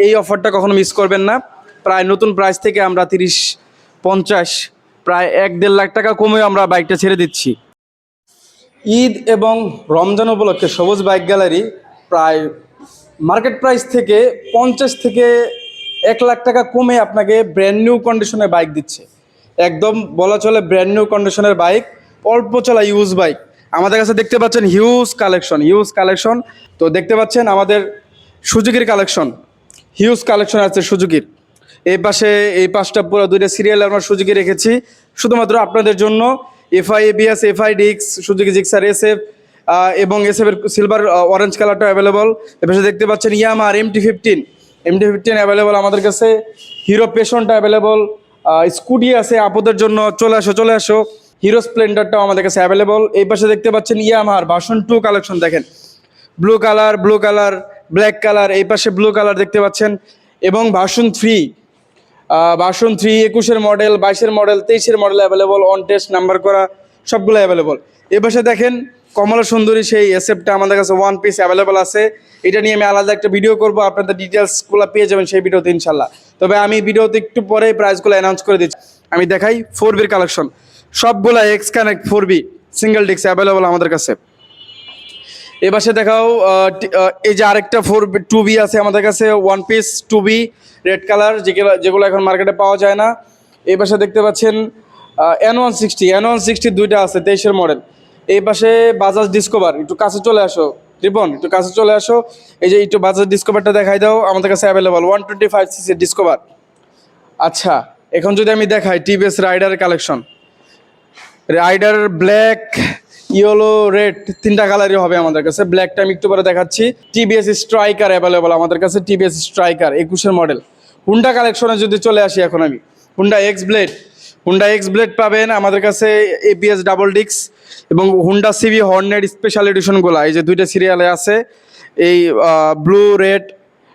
এই অফারটা কখনো মিস করবেন না। প্রায় নতুন প্রাইস থেকে আমরা 30-50 প্রায় 1-1.5 লাখ টাকা কমে আমরা বাইকটা ছেড়ে দিচ্ছি। ঈদ এবং রমজান উপলক্ষে সবুজ বাইক গ্যালারি প্রায় মার্কেট প্রাইস থেকে 50 থেকে 1 লাখ টাকা কমে আপনাকে ব্র্যান্ড নিউ কন্ডিশনের বাইক দিচ্ছে। একদম বলা চলে ব্র্যান্ড নিউ কন্ডিশনের বাইক, অল্প চলা ইউজ বাইক আমাদের কাছে দেখতে পাচ্ছেন। Huge collection. তো দেখতে পাচ্ছেন আমাদের সুজুকির কালেকশন, হিউজ কালেকশন আছে সুজুকির। এই পাশটা পুরো 2টা সিরিয়াল আমরা সুজুকি রেখেছি শুধুমাত্র আপনাদের জন্য। এফআই এবিএস, এফআই ডিক্স, সুজুকি জিক্সার এসএফ এবং এসএফের সিলভার অরেঞ্জ কালারটা অ্যাভেলেবল। এপাশে দেখতে পাচ্ছেন ইয়ামার MT-15 অ্যাভেলেবল আমাদের কাছে। হিরো পেশনটা অ্যাভেলেবল, স্কুটি আছে আপুদের জন্য, চলে আসো। হিরো স্প্লেন্ডারটাও আমাদের কাছে অ্যাভেলেবল। এই পাশে দেখতে পাচ্ছেন ইয়ামাহার ভার্সন 2 কালেকশন দেখেন, ব্লু কালার, ব্ল্যাক কালার, এই পাশে ব্লু কালার দেখতে পাচ্ছেন। এবং ভার্সন 3 21-এর মডেল, 22-এর মডেল, 23-এর model available, on test number করা সবগুলো অ্যাভেলেবল। এ পাশে দেখেন কমলা সুন্দরী সেই এসএফটা আমাদের কাছে 1 পিস অ্যাভেলেবল আছে। এটা নিয়ে আমি আলাদা একটা ভিডিও করবো, আপনাদের ডিটেলসগুলো পেয়ে যাবেন সেই ভিডিওতে ইনশাল্লাহ। তবে আমি ভিডিওতে একটু পরে প্রাইসগুলো অ্যানাউন্স করে দিচ্ছি। আমি দেখাই 4বির কালেকশন, সবগুলা এক্স কানেক্ট 4বি সিঙ্গেল ডিস্ক অ্যাভেলেবল আমাদের কাছে। এবারে দেখাও এই যে আরেকটা 2বি আছে আমাদের কাছে, 1 পিস 2বি রেড কালার, যেগুলো এখন মার্কেটে পাওয়া যায় না। এই পাশে দেখতে পাচ্ছেন N160 দুইটা আছে 23-এর মডেল। এই পাশে বাজাজ ডিসকভার, একটু কাছে চলে আসো রিপন, একটু কাছে চলে আসো। এই যে একটু বাজাজ ডিসকভারটা দেখাই দাও, আমাদের কাছে অ্যাভেলেবল 125cc ডিসকভার। আচ্ছা, এখন যদি আমি দেখাই টিভিএস রাইডারের collection, Raider black, yellow, red, 3টা কালারই হবে আমাদের কাছে। ব্ল্যাকটা আমি একটু পরে দেখাচ্ছি। টিভিএস স্ট্রাইকার অ্যাভেলেবল আমাদের কাছে, টিভিএস স্ট্রাইকার 21-এর মডেল। হুন্ডা কালেকশনে যদি চলে আসি এখন আমি, হুন্ডা এক্স ব্লেড পাবেন আমাদের কাছে, এবিএস ডাবল ডিক্স এবং হুন্ডা সিভি হর্নেট স্পেশাল এডিশনগুলো এই যে 2টা সিরিয়ালে আছে। এই ব্লু, রেড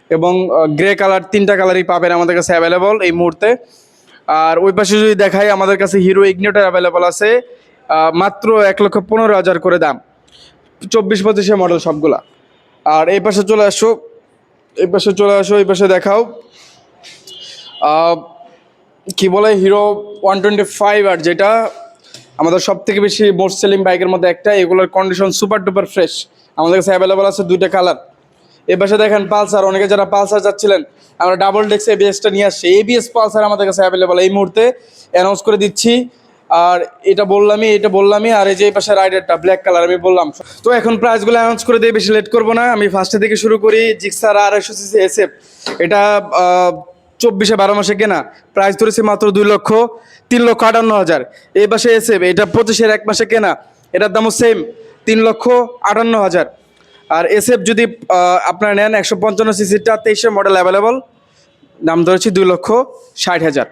এবং গ্রে কালার, 3টা কালারই পাবেন আমাদের কাছে অ্যাভেলেবল এই মুহূর্তে। আর ওই পাশে যদি দেখাই আমাদের কাছে হিরো ইগনিটর অ্যাভেলেবল আছে, মাত্র 1,15,000 করে দাম, 24-25-এর মডেল সবগুলা। আর এই পাশে চলে আসো, এই পাশে দেখাও কি বলে হিরো 125 আর, যেটা আমাদের সব থেকে বেশি মোস্ট সেলিং বাইকের মধ্যে একটা। এগুলোর কন্ডিশন সুপার ডুপার ফ্রেশ, আমাদের কাছে অ্যাভেলেবল আছে 2টা কালার। এই পাশে দেখেন পালসার, অনেকে যারা পালসার যাচ্ছিলেন, আমরা ডাবল ডেক্স এবিএসটা নিয়ে আসছি। এবিএস পালসার আমাদের কাছে অ্যাভেলেবল এই মুহূর্তে অ্যানাউন্স করে দিচ্ছি। আর এটা বললামই। আর এই যে এই পাশে রাইডারটা ব্ল্যাক কালার আমি বললাম। তো এখন প্রাইসগুলো অ্যানাউন্স করে দিয়ে বেশি লেট করবো না, আমি ফার্স্টে থেকে শুরু করি। জিক্সার 250cc এসএফ, এটা 24-এ 12 মাসে কেনা, প্রাইস ধরেছি মাত্র 2,03,58,000। এই পাশে এসএফ, এটা 25-এর 1 মাসে কেনা, এটার দামও সেম 3,58,000। আর এসএফ যদি আপনারা নেন 155cc-টা 23-এর মডেল অ্যাভেলেবল, দাম ধরেছি 2,60,000।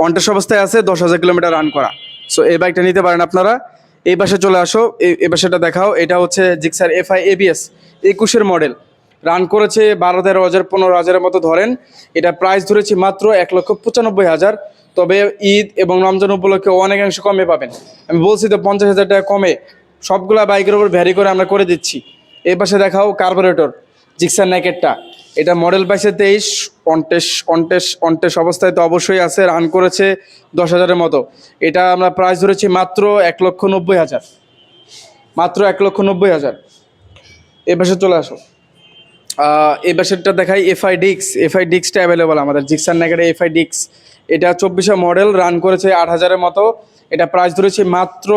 অনটেস্ট অবস্থায় আছে, 10,000 কিলোমিটার রান করা। সো এই বাইকটা নিতে পারেন আপনারা। এই পাশে চলে আসো, এই পাশেটা দেখাও। এটা হচ্ছে জিক্সার এফআই এবিএস 21-এর মডেল, রান করেছে 12-13,000 15,000-এর মতো ধরেন। এটা প্রাইস ধরেছি মাত্র 1,95,000। তবে ঈদ এবং রমজান উপলক্ষে অনেকাংশ কমে পাবেন। আমি বলছি তো 50,000 টাকা কমে সবগুলা বাইকের উপর ভ্যারি করে আমরা করে দিচ্ছি। এই পাশে দেখাও কার্বোরেটর জিক্সার নেকেটটা, এটা মডেল পাইছে 23, অনটেস্ট অবস্থায় তো অবশ্যই আছে, রান করেছে 10,000-এর মতো। এটা আমরা প্রাইস ধরেছি মাত্র 1,90,000, মাত্র 1,90,000। এই পাশে চলে আসো, এই পাশেরটা দেখাই এফআই ডিক্সটা অ্যাভেলেবল আমাদের, জিক্সার নেকেটে এফআই ডিক্স। এটা 24-এর মডেল, রান করেছে 8,000-এর মতো। এটা প্রাইস ধরেছি মাত্র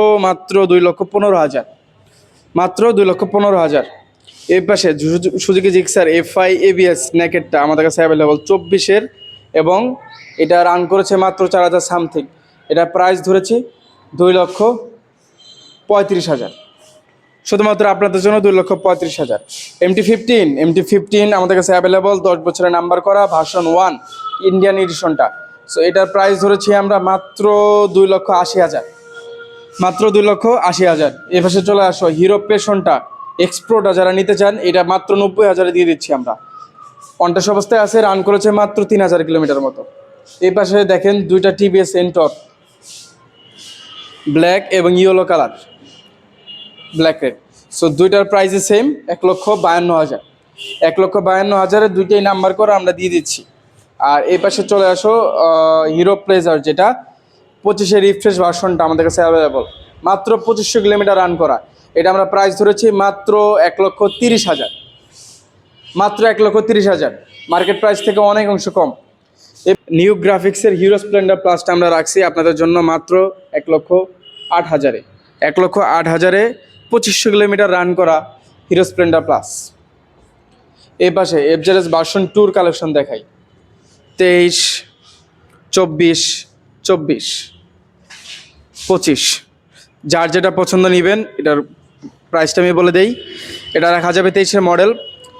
2,15,000, মাত্র 2,15,000। এই পাশে সুজুকি জিক্সার এফআই এবিএস নেকেটটা আমাদের কাছে অ্যাভেলেবল 24-এর, এবং এটা রান করেছে মাত্র 4,000 সামথিং। এটা প্রাইস ধরেছি 2,35,000, শুধুমাত্র আপনাদের জন্য 2,35,000। MT-15 আমাদের কাছে অ্যাভেলেবল, 10 বছরের নাম্বার করা, ভার্সন 1 ইন্ডিয়ান এডিশনটা। সো এটার প্রাইস ধরেছি আমরা মাত্র 2,80,000, মাত্র 2,80,000। এ পাশে চলে আসো হিরো পেশনটা এক্সপ্লোরটা, যারা নিতে চান এটা মাত্র 90,000-এ দিয়ে দিচ্ছি আমরা। অনটেস্ট অবস্থায় আছে, রান করেছে মাত্র 3,000 কিলোমিটার মতো। এই পাশে দেখেন 2টা টিভিএস এন্টর, ব্ল্যাক এবং yellow colour, black red. So 2টার প্রাইসই সেম, 1,52,000। 1,52,000 দুইটাই নাম্বার করে আমরা দিয়ে দিচ্ছি। আর এই পাশে চলে আসো হিরো প্লেজার, যেটা 25-এর রিফ্রেশ ভার্সনটা আমাদের কাছে অ্যাভেলেবল, মাত্র 2500 কিলোমিটার রান করা। এটা আমরা প্রাইস ধরেছি মাত্র 1,30,000, মাত্র 1,30,000, মার্কেট প্রাইস থেকে অনেক অংশ কম। নিউ গ্রাফিক্সের হিরো স্প্লেন্ডার প্লাসটা আমরা রাখছি আপনাদের জন্য মাত্র 1,08,000-এ, 1,08,000-এ 2500 কিলোমিটার রান করা হিরো স্প্লেন্ডার প্লাস। এই পাশে এফজেডএস ভার্সন 2 কালেকশন দেখাই, 23, 24, 24, 25, যার যেটা পছন্দ নেবেন। এটার প্রাইসটা আমি বলে দেই, এটা রাখা যাবে 23-এর মডেল,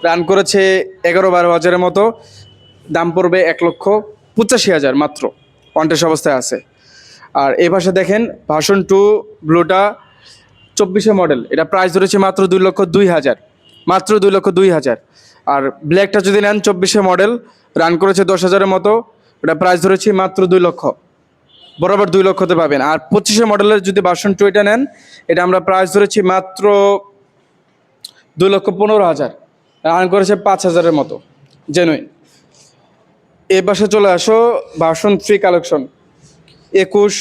রান করেছে 11-12 হাজারের মতো, দাম পড়বে 1,85,000 মাত্র, কন্টেস্ট অবস্থায় আছে। আর এই পাশে দেখেন ভার্সন 2 ব্লুটা 24-এর মডেল, এটা প্রাইস ধরেছে মাত্র 2,02,000, মাত্র 2,02,000। আর ব্ল্যাকটা যদি নেন 24-এর মডেল, রান করেছে 10,000-এর মতো, এটা প্রাইস ধরেছি মাত্র 2 লক্ষ, বরাবর 2 লক্ষতে পাবেন। আর 25-এর মডেলের যদি ভার্সন 2 এটা নেন, এটা আমরা প্রাইস ধরেছি মাত্র 2,15,000, রান করেছে 5,000-এর মতো, জেনুইন। এ পাশে চলে আসো ভার্সন 3 কালেকশন, 21,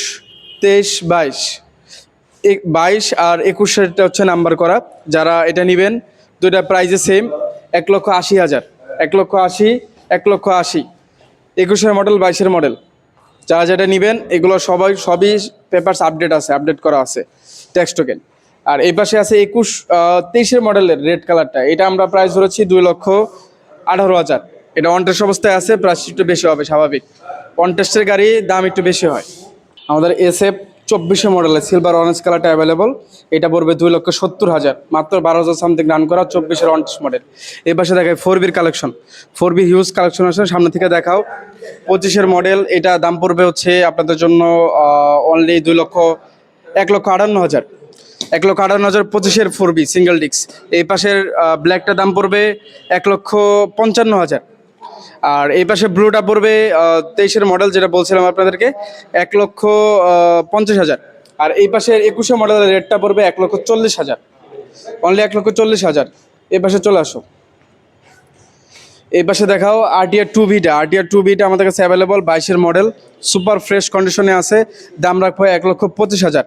23, 22, 22 আর 21-এরটা হচ্ছে নাম্বার করা। যারা এটা নেবেন দুইটা প্রাইসে সেম, 1,80,000, 1,80,000, 1,80,000, 21-এর মডেল, 22-এর মডেল, যারা যেটা নেবেন এগুলো সবই পেপারস আপডেট আছে, আপডেট করা আছে, ট্যাক্স টোকেন। আর এই পাশে আছে 23-এর মডেলের রেড কালারটা, এটা আমরা প্রাইস ধরেছি 2,18,000। এটা অনটেস্ট অবস্থায় আছে, প্রাইস একটু বেশি হবে স্বাভাবিক, অনটেস্টের গাড়ি দাম একটু বেশি হয়। আমাদের SF 24-এর মডেলের সিলভার অরেঞ্জ কালারটা অ্যাভেলেবল, এটা পড়বে 2,70,000, মাত্র 12,000 সামথিং রান করা 24-এর অনটেস্ট মডেল। এই পাশে দেখায় 4B'র কালেকশন, 4B হিউজ কালেকশন আছে, সামনে থেকে দেখাও। 25-এর মডেল, এটা দাম পড়বে হচ্ছে আপনাদের জন্য অনলি 1,58,000, 1,58,000, 25-এর 4B সিঙ্গেল ডিস্ক। এই পাশের ব্ল্যাকটার দাম পড়বে 1,55,000। আর এই পাশে ব্লুটা পড়বে 23-এর মডেল, যেটা বলছিলাম আপনাদেরকে, 1,50,000। আর এই পাশের 21-এর মডেলের রেটটা পড়বে 1,40,000, অনলি 1,40,000। এই পাশে চলে আসো, এই পাশে দেখাও RTR 2Bটা, RTR 2Bটা আমাদের কাছে অ্যাভেলেবল, 22-এর মডেল, সুপার ফ্রেশ কন্ডিশনে আছে, দাম রাখবো 1,25,000।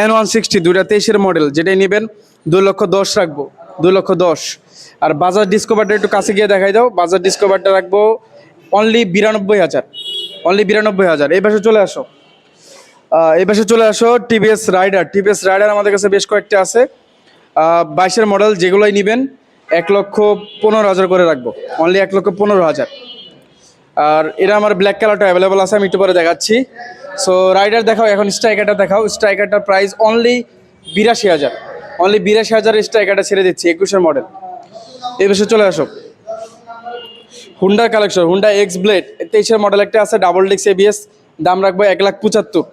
N160 দুইটা 23-এর মডেল, যেটাই নেবেন 2,10,000 রাখবো, 2,10,000। আর বাজাজ ডিসকভারটা একটু কাছে গিয়ে দেখাই দাও, বাজাজ ডিসকভারটা রাখবো অনলি 92,000, অনলি 92,000। এই পাশে চলে আসো, এই পাশে চলে আসো TVS রাইডার, TVS রাইডার আমাদের কাছে বেশ কয়েকটা আছে, 22-এর মডেল, যেগুলোই নেবেন 1,15,000 করে রাখবো, অনলি 1,15,000। আর এটা আমার ব্ল্যাক কালারটা অ্যাভেলেবল আছে, আমি একটু পরে দেখাচ্ছি। সো রাইডার দেখাও, এখন স্ট্রাইকারটা দেখাও। স্ট্রাইকারটার প্রাইস অনলি 82,000, অনলি 82,000 স্ট্রাইকারটা ছেড়ে দিচ্ছি, 21-এর মডেল। এই বছর চলে আসো হুন্ডার কালেকশন, হুন্ডা এক্স ব্লেড 23-এর মডেল একটা আছে, ডাবল ডিস্ক ABS, দাম রাখবো 1,75,000।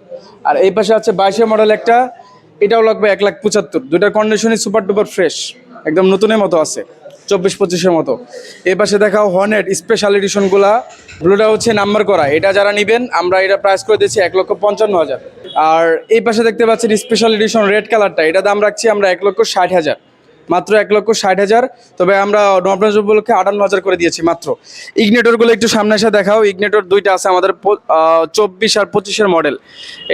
আর এই পাশে আছে 22-এর মডেল একটা, এটাও লাগবে 1,75,000। দুইটার কন্ডিশনই সুপার ডুপার ফ্রেশ, একদম নতুনের মতো আছে, 24-25-এর মতো। এই পাশে দেখাও হর্নেট স্পেশাল এডিশনগুলা, ব্লুটা হচ্ছে নাম্বার করা, এটা যারা নেবেন আমরা এটা প্রাইস করে দিচ্ছি 1,55,000। আর এই পাশে দেখতে পাচ্ছেন স্পেশাল এডিশন রেড কালারটা, এটা দাম রাখছি আমরা 1,60,000, মাত্র 1,60,000। তবে আমরা নবরাজ উপলক্ষে 58,000 করে দিয়েছি মাত্র। ইগনেটরগুলো একটু সামনে এসে দেখাও, ইগনেটর দুইটা আছে আমাদের 24 আর 25-এর মডেল,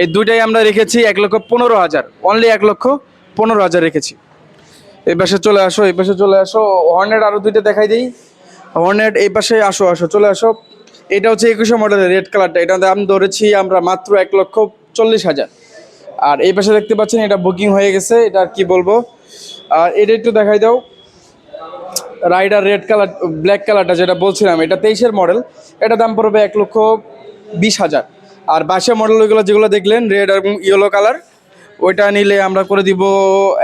এই দুইটাই আমরা রেখেছি 1,15,000, অনলি 1,15,000 রেখেছি। এই পাশে চলে আসো, এই পাশে চলে আসো, হর্নেট আরও দুইটা দেখাই দিই। হর্নেট এই পাশে আসো, চলে আসো। এটা হচ্ছে 21-এর মডেলের রেড কালারটা, এটা দাম ধরেছি আমরা মাত্র 1,40,000। আর এই পাশে দেখতে পাচ্ছেন এটা বুকিং হয়ে গেছে, এটা আর কি বলবো। আর এটা একটু দেখাই দাও, রাইডার রেড কালার ব্ল্যাক কালারটা যেটা বলছিলাম, এটা 23-এর মডেল, এটা দাম পড়বে 1,20,000। আর 22-এর মডেল ওইগুলো যেগুলো দেখলেন রেড এবং ইয়েলো কালার, ওইটা নিলে আমরা করে দিব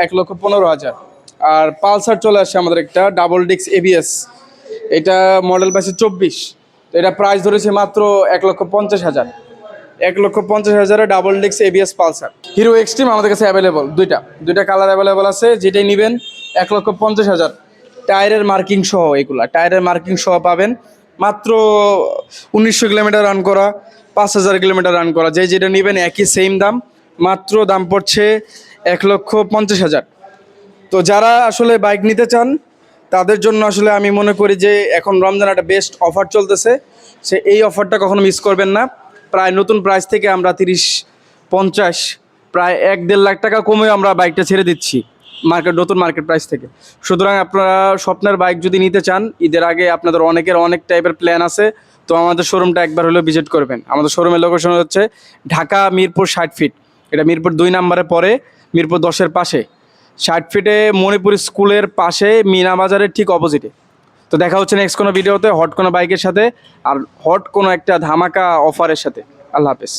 1,15,000। আর পালসার চলে আসছে আমাদের একটা ডাবল ডিস্ক ABS, এটা মডেল পাইছে 24, তো এটা প্রাইস ধরেছে মাত্র 1,50,000, 1,50,000 double disc ABS Pulsar. Hero Xtreme আমাদের কাছে অ্যাভেলেবল, দুইটা কালার অ্যাভেলেবল আছে, যেটাই নেবেন 1,50,000। টায়ারের মার্কিং সহ, এগুলা টায়ারের মার্কিং সহ পাবেন, মাত্র 1900 কিলোমিটার রান করা, 5,000 কিলোমিটার রান করা, যেটা নেবেন একই সেম দাম, মাত্র দাম পড়ছে 1,50,000। তো যারা আসলে বাইক নিতে চান তাদের জন্য আসলে আমি মনে করি যে এখন রমজান একটা বেস্ট অফার চলতেছে, এই অফারটা কখনো মিস করবেন না। প্রায় নতুন প্রাইস থেকে আমরা 30-50 প্রায় 1-1.5 লাখ টাকা কমেও আমরা বাইকটা ছেড়ে দিচ্ছি নতুন মার্কেট প্রাইস থেকে। সুতরাং আপনারা স্বপ্নের বাইক যদি নিতে চান, ঈদের আগে আপনাদের অনেকের অনেক টাইপের প্ল্যান আছে, তো আমাদের শোরুমটা একবার হলেও ভিজিট করবেন। আমাদের শোরুমের লোকেশন হচ্ছে ঢাকা মিরপুর 60 ফিট, এটা মিরপুর 2 নম্বরে পরে, মিরপুর 10-এর পাশে 60 ফিটে মণিপুর স্কুলের পাশে মিনা বাজারের ঠিক অপোজিটে। তো দেখা হচ্ছে নেক্সট কোনো ভিডিওতে হট কোনো বাইকের সাথে আর হট কোনো একটা ধামাকা অফারের সাথে। আল্লাহ হাফেজ।